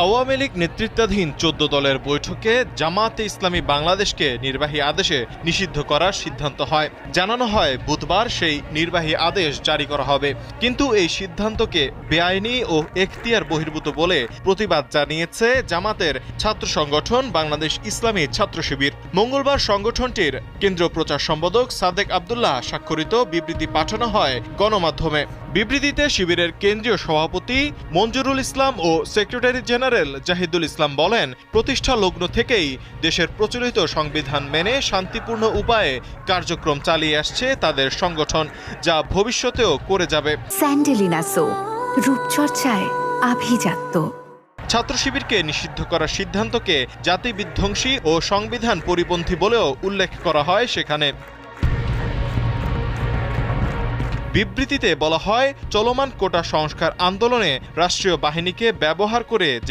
আওয়ামী লীগ নেতৃত্বাধীন ১৪ দলের বৈঠকে জামায়াতে ইসলামী বাংলাদেশকে নির্বাহী আদেশে নিষিদ্ধ করার সিদ্ধান্ত হয়। জানানো হয় বুধবার সেই নির্বাহী আদেশ জারি করা হবে। কিন্তু এই সিদ্ধান্তকে বেআইনি ও এখতিয়ার বহির্ভূত বলে প্রতিবাদ জানিয়েছে জামাতের ছাত্র সংগঠন বাংলাদেশ ইসলামী ছাত্র শিবির। মঙ্গলবার সংগঠনটির কেন্দ্রীয় প্রচার সম্পাদক সাদেক আব্দুল্লাহ স্বাক্ষরিত বিবৃতি পাঠানো হয় গণমাধ্যমে। বিবৃতিতে শিবিরের কেন্দ্রীয় সভাপতি মঞ্জুরুল ইসলাম ও সেক্রেটারি জেনারেল জাহিদুল ইসলাম বলেন, প্রতিষ্ঠা লগ্ন থেকেই দেশের প্রচলিত সংবিধান মেনে শান্তিপূর্ণ উপায়ে কার্যক্রম চালিয়ে আসছে তাদের সংগঠন, যা ভবিষ্যতেও করে যাবে। স্যান্ডেলিনা সো, রূপচর্চায় আভিজাত্য। ছাত্র শিবিরকে নিষিদ্ধ করার সিদ্ধান্তকে জাতি বিধ্বংসী ও সংবিধান পরিপন্থী বলেও উল্লেখ করা হয় সেখানে। বিবৃতিতে বলা হয়, চলমান কোটা সংস্কার আন্দোলনে রাষ্ট্রীয় বাহিনীকে ব্যবহার করে যে